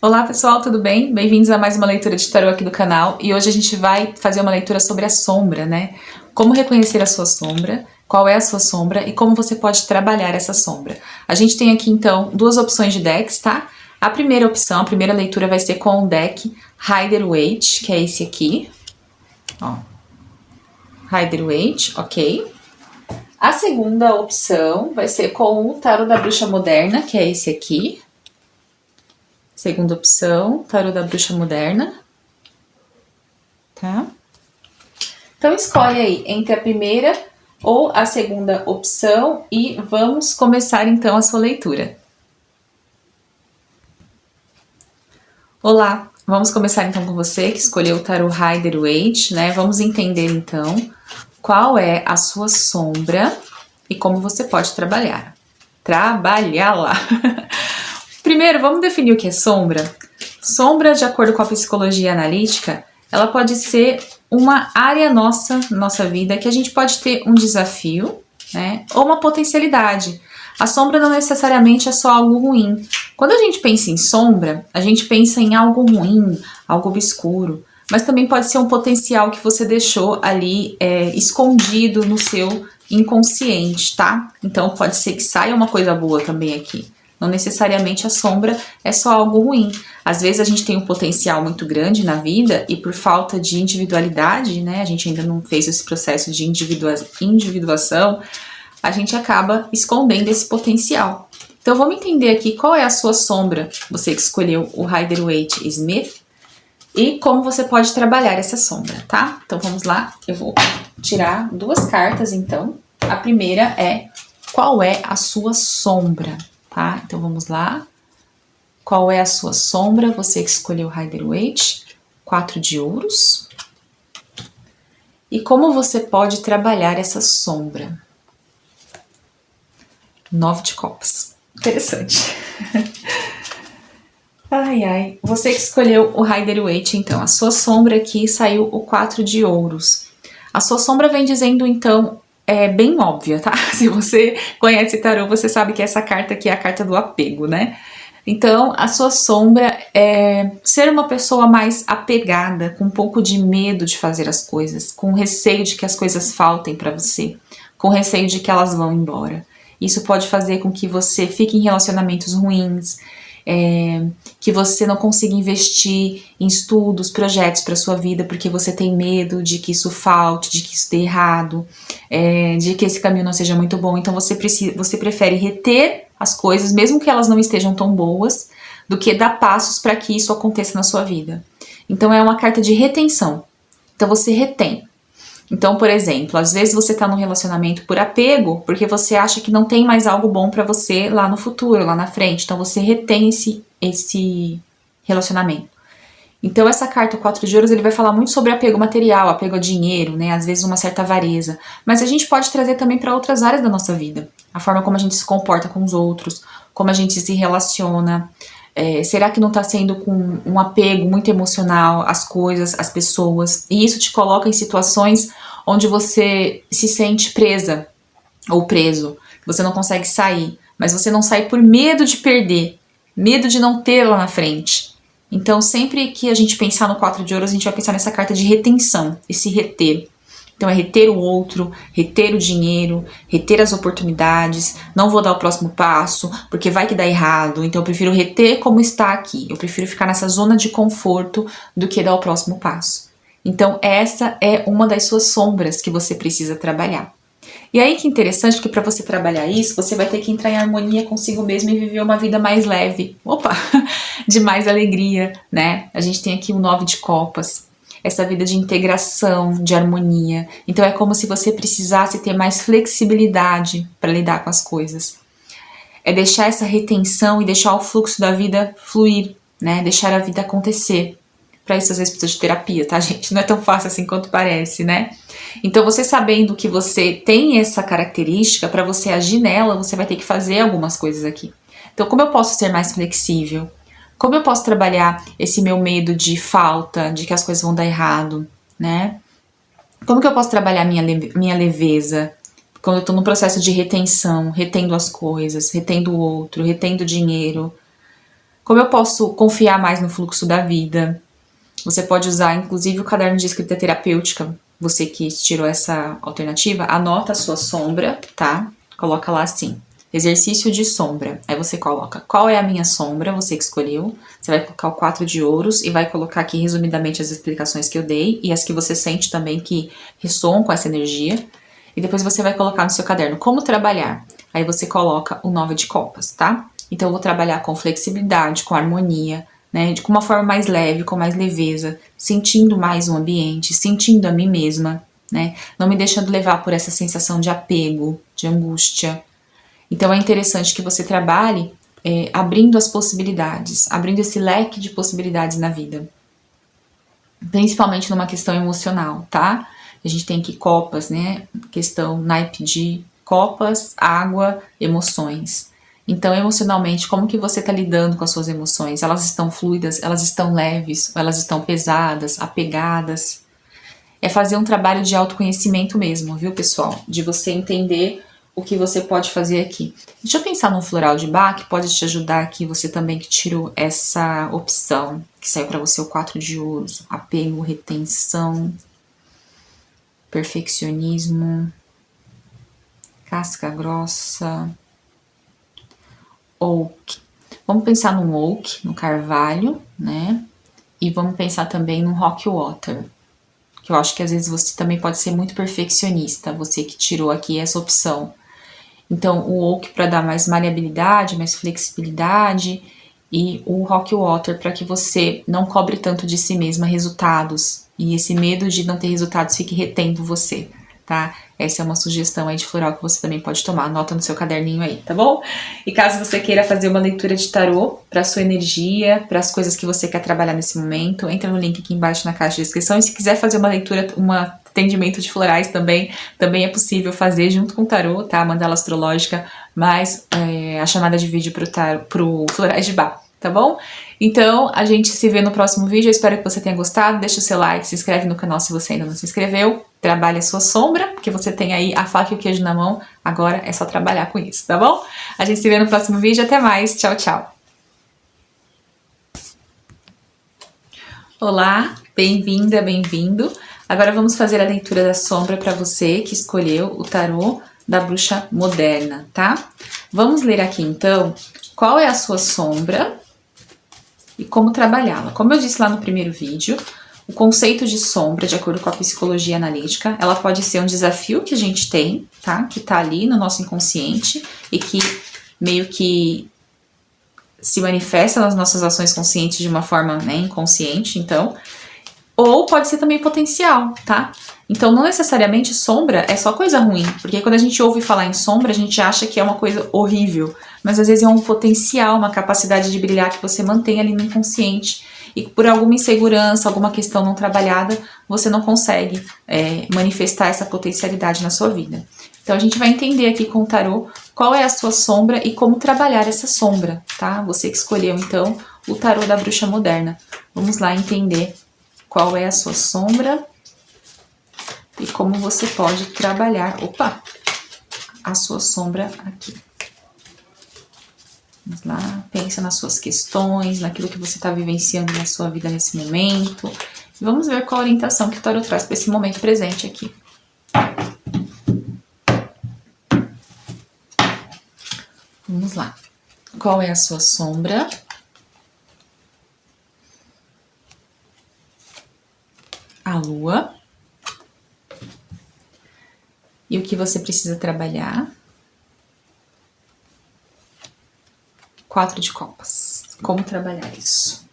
Olá pessoal, tudo bem? Bem-vindos a mais uma leitura de tarô aqui do canal e hoje a gente vai fazer uma leitura sobre a sombra, né? Como reconhecer a sua sombra, qual é a sua sombra e como você pode trabalhar essa sombra. A gente tem aqui então duas opções de decks, tá? A primeira opção, a primeira leitura vai ser com o deck Rider-Waite, que é esse aqui, ó. Rider-Waite, ok. A segunda opção vai ser com o Tarô da Bruxa Moderna, que é esse aqui. Segunda opção, Tarô da Bruxa Moderna. Tá? Então escolhe aí entre a primeira ou a segunda opção e vamos começar então a sua leitura. Olá, vamos começar então com você que escolheu o Tarô Rider-Waite, né? Vamos entender então qual é a sua sombra e como você pode trabalhar. Trabalhá-la! Primeiro, vamos definir o que é sombra. Sombra, de acordo com a psicologia analítica, ela pode ser uma área nossa vida que a gente pode ter um desafio, né, ou uma potencialidade. A sombra não necessariamente é só algo ruim. Quando a gente pensa em sombra, a gente pensa em algo ruim, algo obscuro, mas também pode ser um potencial que você deixou ali escondido no seu inconsciente, tá? Então pode ser que saia uma coisa boa também aqui. Não necessariamente a sombra é só algo ruim. Às vezes a gente tem um potencial muito grande na vida e por falta de individualidade, né, a gente ainda não fez esse processo de individuação, a gente acaba escondendo esse potencial. Então vamos entender aqui qual é a sua sombra, você que escolheu o Rider-Waite Smith, e como você pode trabalhar essa sombra, tá? Então vamos lá, eu vou tirar duas cartas então. A primeira é qual é a sua sombra? Tá? Então vamos lá. Qual é a sua sombra? Você que escolheu o Rider-Waite, 4 de ouros. E como você pode trabalhar essa sombra? 9 de copas. Interessante. Ai, ai. Você que escolheu o Rider-Waite, então, a sua sombra aqui saiu o 4 de ouros. A sua sombra vem dizendo, então, é bem óbvia, tá? Se você conhece tarô, você sabe que essa carta aqui é a carta do apego, né? Então, a sua sombra é ser uma pessoa mais apegada, com um pouco de medo de fazer as coisas, com receio de que as coisas faltem para você, com receio de que elas vão embora. Isso pode fazer com que você fique em relacionamentos ruins, que você não consiga investir em estudos, projetos para sua vida, porque você tem medo de que isso falte, de que isso dê errado, de que esse caminho não seja muito bom. Então você prefere reter as coisas, mesmo que elas não estejam tão boas, do que dar passos para que isso aconteça na sua vida. Então é uma carta de retenção. Então você retém. Então, por exemplo, às vezes você está num relacionamento por apego, porque você acha que não tem mais algo bom para você lá no futuro, lá na frente. Então você retém esse relacionamento. Então essa carta 4 de ouros, ele vai falar muito sobre apego material, apego a dinheiro, né? Às vezes uma certa avareza. Mas a gente pode trazer também para outras áreas da nossa vida. A forma como a gente se comporta com os outros, como a gente se relaciona. Será que não está sendo com um apego muito emocional às coisas, às pessoas? E isso te coloca em situações onde você se sente presa ou preso, você não consegue sair, mas você não sai por medo de perder, medo de não ter lá na frente. Então, sempre que a gente pensar no 4 de ouros, a gente vai pensar nessa carta de retenção, esse reter. Então é reter o outro, reter o dinheiro, reter as oportunidades, não vou dar o próximo passo, porque vai que dá errado, então eu prefiro reter como está aqui, eu prefiro ficar nessa zona de conforto do que dar o próximo passo. Então essa é uma das suas sombras que você precisa trabalhar. E aí que interessante, porque para você trabalhar isso, você vai ter que entrar em harmonia consigo mesmo e viver uma vida mais leve, de mais alegria, né? A gente tem aqui o 9 de copas, essa vida de integração, de harmonia. Então é como se você precisasse ter mais flexibilidade para lidar com as coisas. É deixar essa retenção e deixar o fluxo da vida fluir, né? Deixar a vida acontecer. Para isso às vezes precisa de terapia, tá, gente? Não é tão fácil assim quanto parece, né? Então você sabendo que você tem essa característica, para você agir nela, você vai ter que fazer algumas coisas aqui. Então como eu posso ser mais flexível? Como eu posso trabalhar esse meu medo de falta, de que as coisas vão dar errado, né? Como que eu posso trabalhar minha leveza? Quando eu tô num processo de retenção, retendo as coisas, retendo o outro, retendo o dinheiro. Como eu posso confiar mais no fluxo da vida? Você pode usar, inclusive, o caderno de escrita terapêutica. Você que tirou essa alternativa, anota a sua sombra, tá? Coloca lá assim, exercício de sombra. Aí você coloca qual é a minha sombra, você que escolheu. Você vai colocar o 4 de ouros e vai colocar aqui resumidamente as explicações que eu dei e as que você sente também que ressoam com essa energia. E depois você vai colocar no seu caderno como trabalhar. Aí você coloca o 9 de copas, tá? Então eu vou trabalhar com flexibilidade, com harmonia, né? Com uma forma mais leve, com mais leveza, sentindo mais o ambiente, sentindo a mim mesma, né? Não me deixando levar por essa sensação de apego, de angústia. Então é interessante que você trabalhe abrindo as possibilidades, abrindo esse leque de possibilidades na vida. Principalmente numa questão emocional, tá? A gente tem aqui copas, né? Questão naipe de copas, água, emoções. Então, emocionalmente, como que você está lidando com as suas emoções? Elas estão fluidas, elas estão leves, ou elas estão pesadas, apegadas? É fazer um trabalho de autoconhecimento mesmo, viu, pessoal? De você entender o que você pode fazer aqui. Deixa eu pensar num floral de Bach, que pode te ajudar aqui, você também que tirou essa opção, que saiu para você o 4 de ouros, apego, retenção, perfeccionismo, casca grossa, oak. Vamos pensar num oak, no carvalho, né? E vamos pensar também no rock water, que eu acho que às vezes você também pode ser muito perfeccionista, você que tirou aqui essa opção. Então, o oak para dar mais maleabilidade, mais flexibilidade, e o rock water para que você não cobre tanto de si mesma resultados e esse medo de não ter resultados fique retendo você, tá? Essa é uma sugestão aí de floral que você também pode tomar, anota no seu caderninho aí, tá bom? E caso você queira fazer uma leitura de tarô para sua energia, para as coisas que você quer trabalhar nesse momento, entra no link aqui embaixo na caixa de descrição. E se quiser fazer uma leitura, um atendimento de florais também é possível fazer junto com o tarô, tá? Mandala astrológica, mais a chamada de vídeo pro Florais de Bach, tá bom? Então, a gente se vê no próximo vídeo, eu espero que você tenha gostado, deixa o seu like, se inscreve no canal se você ainda não se inscreveu, trabalhe a sua sombra, porque você tem aí a faca e o queijo na mão, agora é só trabalhar com isso, tá bom? A gente se vê no próximo vídeo, até mais, tchau, tchau! Olá, bem-vinda, bem-vindo! Agora vamos fazer a leitura da sombra para você que escolheu o tarô da bruxa moderna, tá? Vamos ler aqui então qual é a sua sombra e como trabalhá-la. Como eu disse lá no primeiro vídeo, o conceito de sombra, de acordo com a psicologia analítica, ela pode ser um desafio que a gente tem, tá? Que tá ali no nosso inconsciente e que meio que se manifesta nas nossas ações conscientes de uma forma, né, inconsciente, então. Ou pode ser também potencial, tá? Então, não necessariamente sombra é só coisa ruim, porque quando a gente ouve falar em sombra, a gente acha que é uma coisa horrível, mas às vezes é um potencial, uma capacidade de brilhar que você mantém ali no inconsciente e por alguma insegurança, alguma questão não trabalhada, você não consegue manifestar essa potencialidade na sua vida. Então, a gente vai entender aqui com o tarô qual é a sua sombra e como trabalhar essa sombra, tá? Você que escolheu, então, o tarô da bruxa moderna. Vamos lá entender qual é a sua sombra e como você pode trabalhar, a sua sombra aqui. Vamos lá, pensa nas suas questões, naquilo que você está vivenciando na sua vida nesse momento. E vamos ver qual a orientação que o tarô traz para esse momento presente aqui. Vamos lá. Qual é a sua sombra? A lua. E o que você precisa trabalhar? 4 de copas. Como trabalhar isso?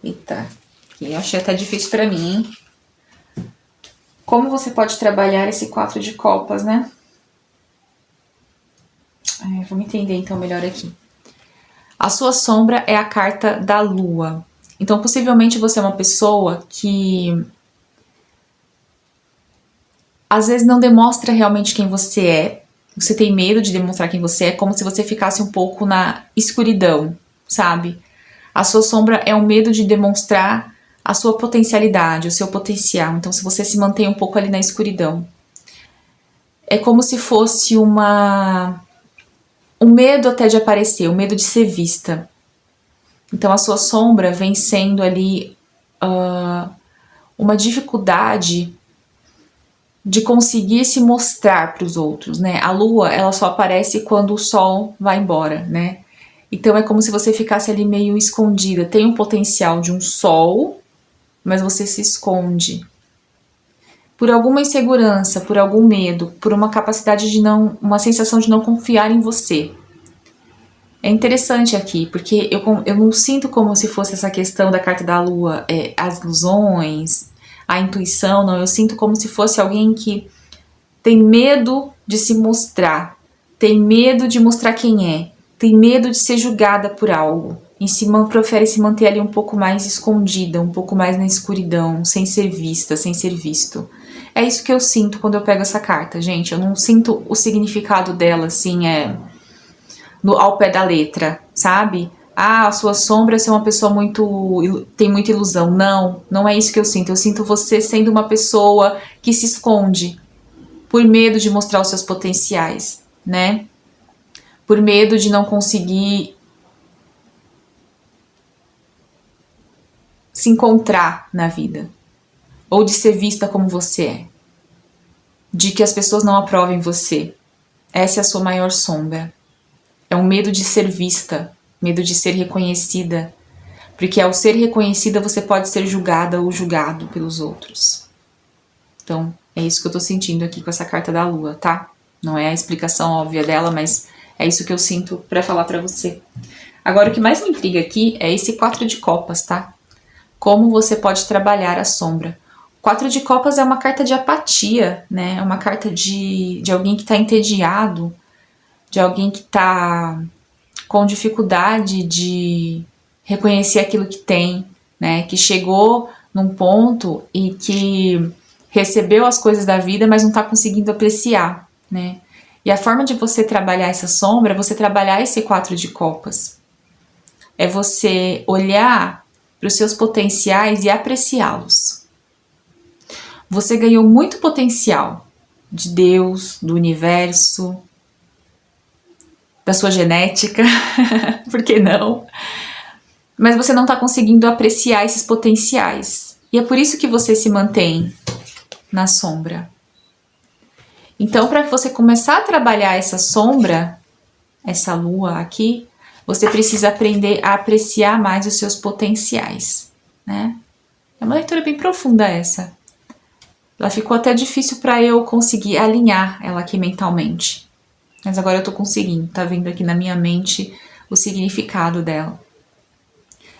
Eita, eu achei até difícil pra mim, hein? Como você pode trabalhar esse 4 de copas, né? Vamos entender então melhor aqui. A sua sombra é a carta da lua. Então, possivelmente você é uma pessoa que às vezes não demonstra realmente quem você é. Você tem medo de demonstrar quem você é, como se você ficasse um pouco na escuridão, sabe? A sua sombra é o medo de demonstrar a sua potencialidade, o seu potencial. Então, se você se mantém um pouco ali na escuridão. É como se fosse um medo até de aparecer, o medo de ser vista. Então a sua sombra vem sendo ali uma dificuldade de conseguir se mostrar para os outros, né? A lua, ela só aparece quando o sol vai embora, né? Então é como se você ficasse ali meio escondida. Tem um potencial de um sol, mas você se esconde. Por alguma insegurança, por algum medo, por uma capacidade de não, uma sensação de não confiar em você. É interessante aqui, porque eu não sinto como se fosse essa questão da carta da lua, as ilusões, a intuição, não. Eu sinto como se fosse alguém que tem medo de se mostrar, tem medo de mostrar quem é, tem medo de ser julgada por algo. E prefere se manter ali um pouco mais escondida, um pouco mais na escuridão, sem ser vista, sem ser visto. É isso que eu sinto quando eu pego essa carta, gente. Eu não sinto o significado dela, assim, ao pé da letra, sabe? Ah, a sua sombra é ser uma pessoa tem muita ilusão. Não, não é isso que eu sinto. Eu sinto você sendo uma pessoa que se esconde por medo de mostrar os seus potenciais, né? Por medo de não conseguir se encontrar na vida. Ou de ser vista como você é. De que as pessoas não aprovem você. Essa é a sua maior sombra. É um medo de ser vista, medo de ser reconhecida, porque ao ser reconhecida você pode ser julgada ou julgado pelos outros. Então, é isso que eu tô sentindo aqui com essa carta da lua, tá? Não é a explicação óbvia dela, mas é isso que eu sinto pra falar pra você. Agora, o que mais me intriga aqui é esse 4 de copas, tá? Como você pode trabalhar a sombra. 4 de copas é uma carta de apatia, né? É uma carta de alguém que tá entediado, de alguém que tá com dificuldade de reconhecer aquilo que tem, né? Que chegou num ponto e que recebeu as coisas da vida, mas não tá conseguindo apreciar, né? E a forma de você trabalhar essa sombra é você trabalhar esse 4 de copas. É você olhar para os seus potenciais e apreciá-los. Você ganhou muito potencial de Deus, do universo, da sua genética, por que não? Mas você não está conseguindo apreciar esses potenciais. E é por isso que você se mantém na sombra. Então, para você começar a trabalhar essa sombra, essa lua aqui, você precisa aprender a apreciar mais os seus potenciais, né? É uma leitura bem profunda essa. Ela ficou até difícil para eu conseguir alinhar ela aqui mentalmente. Mas agora eu tô conseguindo, tá vendo aqui na minha mente o significado dela.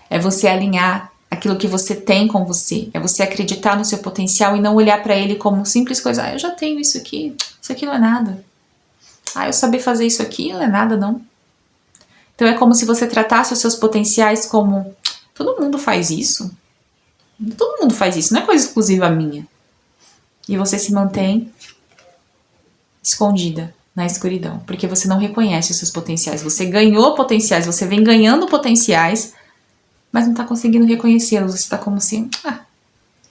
É você alinhar aquilo que você tem com você. É você acreditar no seu potencial e não olhar para ele como simples coisa. Ah, eu já tenho isso aqui não é nada. Ah, eu saber fazer isso aqui não é nada, não. Então é como se você tratasse os seus potenciais como todo mundo faz isso. Todo mundo faz isso, não é coisa exclusiva minha. E você se mantém escondida na escuridão, porque você não reconhece os seus potenciais. Você ganhou potenciais, você vem ganhando potenciais, mas não está conseguindo reconhecê-los. Você está como assim,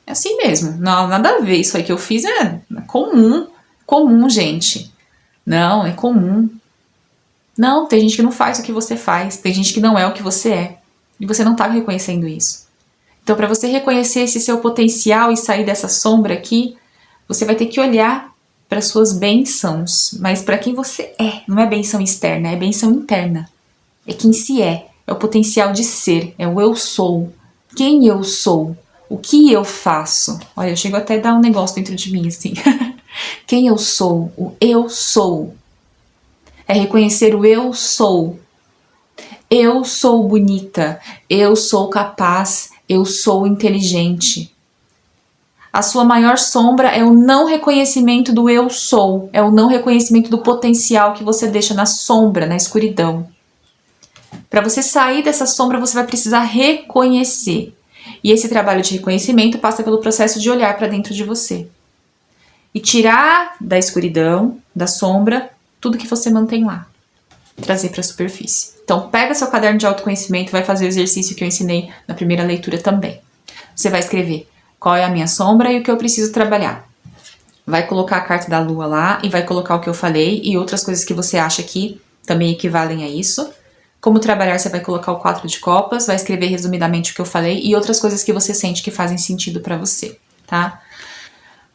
é assim mesmo, não, nada a ver, isso aí que eu fiz é comum, gente. Não, é comum. Não, tem gente que não faz o que você faz, tem gente que não é o que você é, e você não está reconhecendo isso. Então, para você reconhecer esse seu potencial e sair dessa sombra aqui, você vai ter que olhar para suas bênçãos, mas para quem você é. Não é bênção externa, é bênção interna. É quem se é o potencial de ser, é o eu sou. Quem eu sou, o que eu faço. Olha, eu chego até a dar um negócio dentro de mim, assim. Quem eu sou, o eu sou. É reconhecer o eu sou. Eu sou bonita, eu sou capaz, eu sou inteligente. A sua maior sombra é o não reconhecimento do eu sou, é o não reconhecimento do potencial que você deixa na sombra, na escuridão. Para você sair dessa sombra, você vai precisar reconhecer. E esse trabalho de reconhecimento passa pelo processo de olhar para dentro de você. E tirar da escuridão, da sombra, tudo que você mantém lá. Trazer para a superfície. Então, pega seu caderno de autoconhecimento, vai fazer o exercício que eu ensinei na primeira leitura também. Você vai escrever qual é a minha sombra e o que eu preciso trabalhar. Vai colocar a carta da lua lá e vai colocar o que eu falei e outras coisas que você acha que também equivalem a isso. Como trabalhar, você vai colocar o 4 de copas, vai escrever resumidamente o que eu falei e outras coisas que você sente que fazem sentido pra você, tá?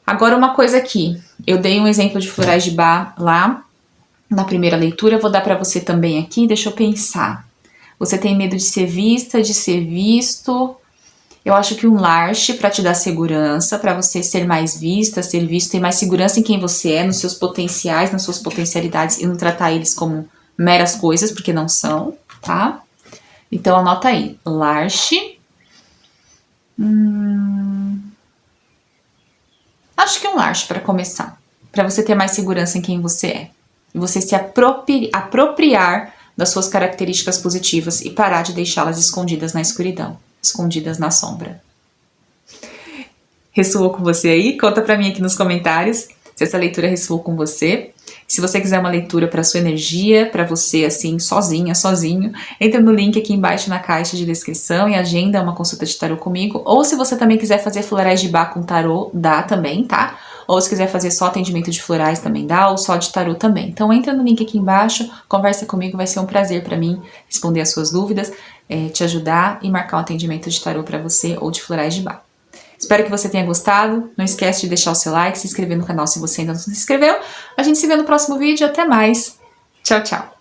Agora uma coisa aqui, eu dei um exemplo de florais de Bach lá na primeira leitura, eu vou dar pra você também aqui, deixa eu pensar. Você tem medo de ser vista, de ser visto. Eu acho que um Larche para te dar segurança, para você ser mais vista, ser visto, ter mais segurança em quem você é, nos seus potenciais, nas suas potencialidades e não tratar eles como meras coisas, porque não são, tá? Então anota aí, Larche. Acho que um Larche para começar, para você ter mais segurança em quem você é. E você se apropriar das suas características positivas e parar de deixá-las escondidas na escuridão, escondidas na sombra. Ressoou com você aí? Conta pra mim aqui nos comentários se essa leitura ressoou com você. Se você quiser uma leitura para sua energia, para você assim, sozinha, sozinho, entra no link aqui embaixo na caixa de descrição e agenda uma consulta de tarô comigo. Ou se você também quiser fazer florais de Bach com tarô, dá também, tá? Ou se quiser fazer só atendimento de florais também dá, ou só de tarô também. Então entra no link aqui embaixo, conversa comigo, vai ser um prazer para mim responder as suas dúvidas, te ajudar e marcar um atendimento de tarô para você ou de florais de Bach. Espero que você tenha gostado, não esquece de deixar o seu like, se inscrever no canal se você ainda não se inscreveu. A gente se vê no próximo vídeo, até mais. Tchau, tchau.